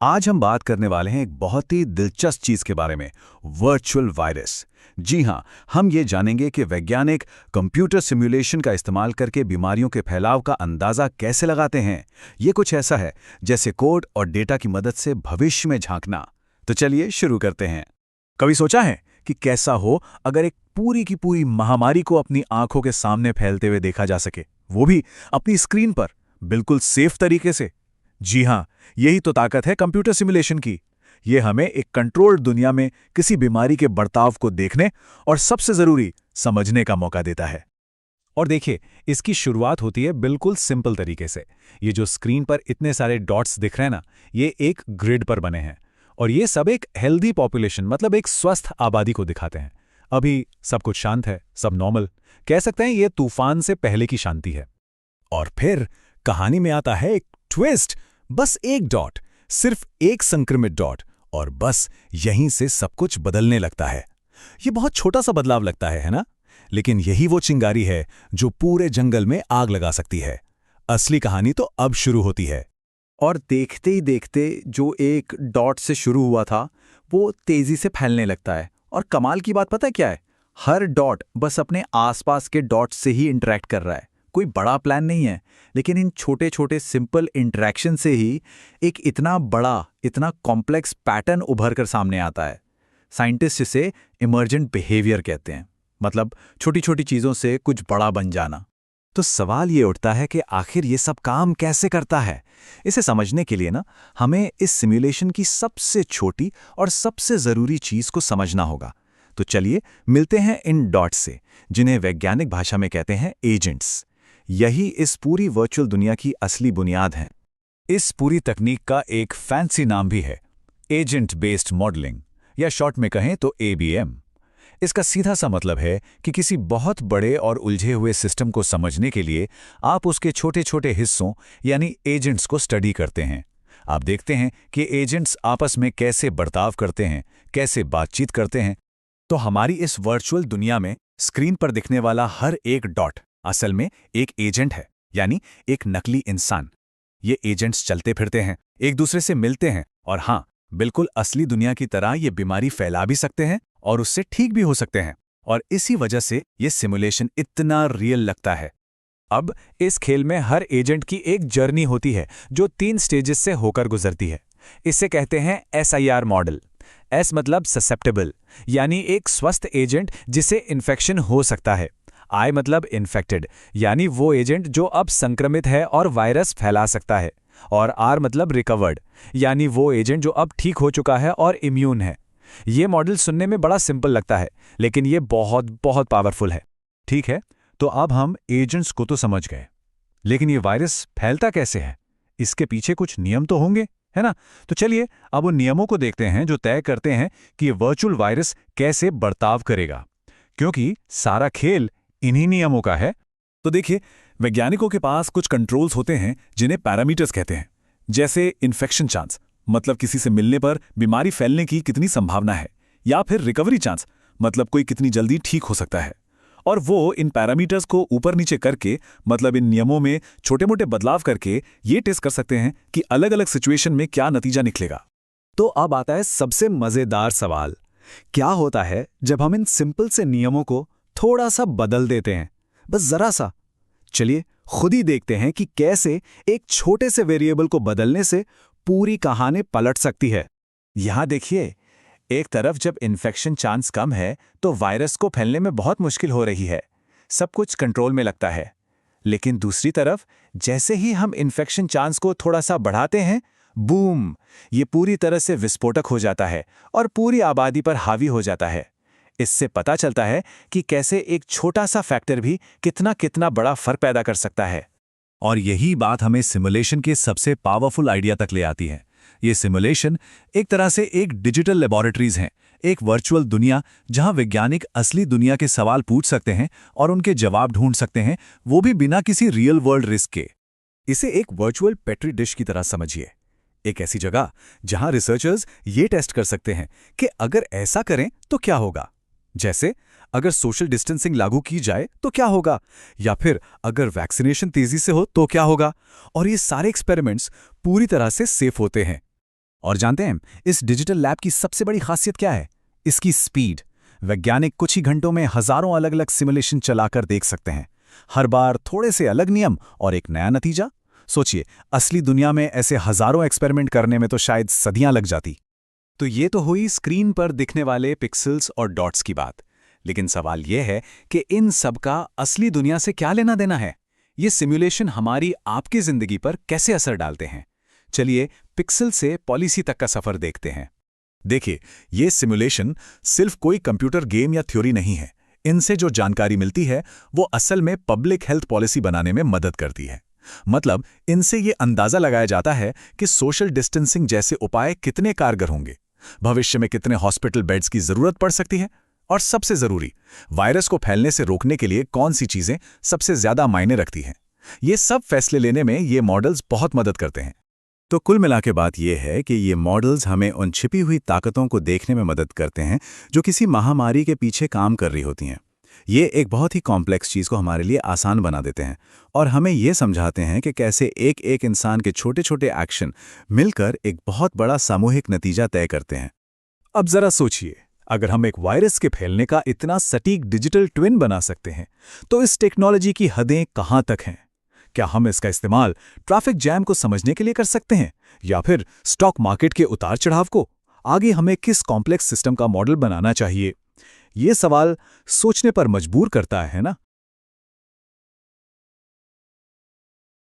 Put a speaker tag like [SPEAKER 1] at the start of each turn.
[SPEAKER 1] आज हम बात करने वाले हैं एक बहुत ही दिलचस्प चीज के बारे में, वर्चुअल वायरस। जी हां, हम ये जानेंगे कि वैज्ञानिक कंप्यूटर सिमुलेशन का इस्तेमाल करके बीमारियों के फैलाव का अंदाजा कैसे लगाते हैं। ये कुछ ऐसा है जैसे कोड और डेटा की मदद से भविष्य में झांकना। तो चलिए शुरू करते हैं। कभी सोचा है कि कैसा हो अगर एक पूरी की पूरी महामारी को अपनी आंखों के सामने फैलते हुए देखा जा सके, वो भी अपनी स्क्रीन पर, बिल्कुल सेफ तरीके से। जी हां, यही तो ताकत है कंप्यूटर सिमुलेशन की। ये हमें एक कंट्रोल्ड दुनिया में किसी बीमारी के बर्ताव को देखने और सबसे जरूरी समझने का मौका देता है। और देखिए, इसकी शुरुआत होती है बिल्कुल सिंपल तरीके से। ये जो स्क्रीन पर इतने सारे डॉट्स दिख रहे हैं ना, ये एक ग्रिड पर बने हैं और ये सब एक हेल्दी पॉपुलेशन, मतलब एक स्वस्थ आबादी को दिखाते हैं। अभी सब कुछ शांत है, सब नॉर्मल। कह सकते हैं ये तूफान से पहले की शांति है। और फिर कहानी में आता है एक ट्विस्ट। बस एक डॉट, सिर्फ एक संक्रमित डॉट, और बस यहीं से सब कुछ बदलने लगता है। ये बहुत छोटा सा बदलाव लगता है ना? लेकिन यही वो चिंगारी है जो पूरे जंगल में आग लगा सकती है। असली कहानी तो अब शुरू होती है।
[SPEAKER 2] और देखते ही देखते जो एक डॉट से शुरू हुआ था वो तेजी से फैलने लगता है। और कमाल की बात पता है क्या है? हर डॉट बस अपने आसपास के डॉट से ही इंटरेक्ट कर रहा है। कोई बड़ा प्लान नहीं है, लेकिन इन छोटे छोटे सिंपल इंटरेक्शन से ही एक इतना बड़ा, इतना कॉम्प्लेक्स पैटर्न उभर कर सामने आता है। साइंटिस्ट इसे इमर्जेंट बिहेवियर कहते हैं, मतलब छोटी छोटी चीज़ों से कुछ बड़ा बन जाना।
[SPEAKER 1] तो सवाल ये उठता है कि आखिर ये सब काम कैसे करता है। इसे समझने के लिए हमें इस सिमुलेशन की सबसे छोटी और सबसे ज़रूरी चीज़ को समझना होगा। तो चलिए मिलते हैं इन डॉट्स से, जिन्हें वैज्ञानिक भाषा में कहते हैं एजेंट्स। यही इस पूरी वर्चुअल दुनिया की असली बुनियाद है। इस पूरी तकनीक का एक फैंसी नाम भी है, एजेंट बेस्ड मॉडलिंग, या शॉर्ट में कहें तो ABM। इसका सीधा सा मतलब है कि किसी बहुत बड़े और उलझे हुए सिस्टम को समझने के लिए आप उसके छोटे छोटे हिस्सों यानी एजेंट्स को स्टडी करते हैं। आप देखते हैं कि एजेंट्स आपस में कैसे बर्ताव करते हैं, कैसे बातचीत करते हैं। तो हमारी इस वर्चुअल दुनिया में स्क्रीन पर दिखने वाला हर एक डॉट असल में एक एजेंट है, यानी एक नकली इंसान। ये एजेंट्स चलते फिरते हैं, एक दूसरे से मिलते हैं, और हाँ, बिल्कुल असली दुनिया की तरह ये बीमारी फैला भी सकते हैं और उससे ठीक भी हो सकते हैं। और इसी वजह से ये सिमुलेशन इतना रियल लगता है। अब इस खेल में हर एजेंट की एक जर्नी होती है जो 3 स्टेजेस से होकर गुजरती है। इसे कहते हैं SIR मॉडल। S मतलब ससेप्टेबल, यानी एक स्वस्थ एजेंट जिसे इन्फेक्शन हो सकता है। I मतलब इन्फेक्टेड, यानी वो एजेंट जो अब संक्रमित है और वायरस फैला सकता है। और R मतलब रिकवर्ड, यानी वो एजेंट जो अब ठीक हो चुका है और इम्यून है। ये मॉडल सुनने में बड़ा सिंपल लगता है, लेकिन ये बहुत बहुत पावरफुल है। ठीक है, तो अब हम एजेंट्स को तो समझ गए, लेकिन ये वायरस फैलता कैसे है? इसके पीछे कुछ नियम तो होंगे, है ना? तो चलिए अब उन नियमों को देखते हैं जो तय करते हैं कि ये वर्चुअल वायरस कैसे बर्ताव करेगा, क्योंकि सारा खेल इन्हीं नियमों का है। तो देखिए, वैज्ञानिकों के पास कुछ कंट्रोल्स होते हैं जिन्हें पैरामीटर्स कहते हैं। जैसे इन्फेक्शन चांस, मतलब किसी से मिलने पर बीमारी फैलने की कितनी संभावना है, या फिर रिकवरी चांस, मतलब कोई कितनी जल्दी ठीक हो सकता है। और वो इन पैरामीटर्स को ऊपर नीचे करके, मतलब इन नियमों में छोटे मोटे बदलाव करके ये टेस्ट कर सकते हैं कि अलग अलग सिचुएशन में क्या नतीजा निकलेगा। तो अब आता है सबसे मजेदार सवाल, क्या होता है जब हम इन सिंपल से नियमों को थोड़ा सा बदल देते हैं, बस जरा सा। चलिए खुद ही देखते हैं कि कैसे एक छोटे से वेरिएबल को बदलने से पूरी कहानी पलट सकती है। यहां देखिए, एक तरफ जब इन्फेक्शन चांस कम है तो वायरस को फैलने में बहुत मुश्किल हो रही है, सब कुछ कंट्रोल में लगता है। लेकिन दूसरी तरफ जैसे ही हम इन्फेक्शन चांस को थोड़ा सा बढ़ाते हैं, बूम, ये पूरी तरह से विस्फोटक हो जाता है और पूरी आबादी पर हावी हो जाता है। इससे पता चलता है कि कैसे एक छोटा सा फैक्टर भी कितना कितना बड़ा फर्क पैदा कर सकता है। और यही बात हमें सिमुलेशन के सबसे पावरफुल आइडिया तक ले आती है। ये सिमुलेशन एक तरह से एक डिजिटल लेबोरेटरीज हैं, एक वर्चुअल दुनिया जहां वैज्ञानिक असली दुनिया के सवाल पूछ सकते हैं और उनके जवाब ढूंढ सकते हैं, वो भी बिना किसी रियल वर्ल्ड रिस्क के। इसे एक वर्चुअल पेट्री डिश की तरह समझिए, एक ऐसी जगह जहां रिसर्चर्स ये टेस्ट कर सकते हैं कि अगर ऐसा करें तो क्या होगा। जैसे अगर सोशल डिस्टेंसिंग लागू की जाए तो क्या होगा, या फिर अगर वैक्सीनेशन तेजी से हो तो क्या होगा। और ये सारे एक्सपेरिमेंट्स पूरी तरह से सेफ होते हैं।
[SPEAKER 2] और जानते हैं इस डिजिटल लैब की सबसे बड़ी खासियत क्या है? इसकी स्पीड। वैज्ञानिक कुछ ही घंटों में हजारों अलग अलग सिमुलेशन चलाकर देख सकते हैं। हर बार थोड़े से अलग नियम और एक नया नतीजा। सोचिए, असली दुनिया में ऐसे हजारों एक्सपेरिमेंट करने में तो शायद सदियां लग जाती। तो ये तो हुई स्क्रीन पर दिखने वाले पिक्सेल्स और डॉट्स की बात। लेकिन सवाल यह है कि इन सब का असली दुनिया से क्या लेना देना है? ये सिमुलेशन हमारी आपकी जिंदगी पर कैसे असर डालते हैं? चलिए पिक्सल से पॉलिसी तक का सफर देखते हैं।
[SPEAKER 1] देखिए, ये सिमुलेशन सिर्फ कोई कंप्यूटर गेम या थ्योरी नहीं है। इनसे जो जानकारी मिलती है वो असल में पब्लिक हेल्थ पॉलिसी बनाने में मदद करती है। मतलब इनसे ये अंदाजा लगाया जाता है कि सोशल डिस्टेंसिंग जैसे उपाय कितने कारगर होंगे, भविष्य में कितने हॉस्पिटल बेड्स की जरूरत पड़ सकती है, और सबसे जरूरी, वायरस को फैलने से रोकने के लिए कौन सी चीजें सबसे ज्यादा मायने रखती हैं। ये सब फैसले लेने में ये मॉडल्स बहुत मदद करते हैं। तो कुल मिला के बात यह है कि ये मॉडल्स हमें उन छिपी हुई ताकतों को देखने में मदद करते हैं जो किसी महामारी के पीछे काम कर रही होती हैं। ये एक बहुत ही कॉम्प्लेक्स चीज़ को हमारे लिए आसान बना देते हैं और हमें ये समझाते हैं कि कैसे एक एक इंसान के छोटे छोटे एक्शन मिलकर एक बहुत बड़ा सामूहिक नतीजा तय करते हैं।
[SPEAKER 2] अब जरा सोचिए, अगर हम एक वायरस के फैलने का इतना सटीक डिजिटल ट्विन बना सकते हैं तो इस टेक्नोलॉजी की हदें कहाँ तक हैं? क्या हम इसका इस्तेमाल ट्रैफिक जैम को समझने के लिए कर सकते हैं, या फिर स्टॉक मार्केट के उतार चढ़ाव को? आगे हमें किस कॉम्प्लेक्स सिस्टम का मॉडल बनाना चाहिए? ये सवाल सोचने पर मजबूर करता है ना?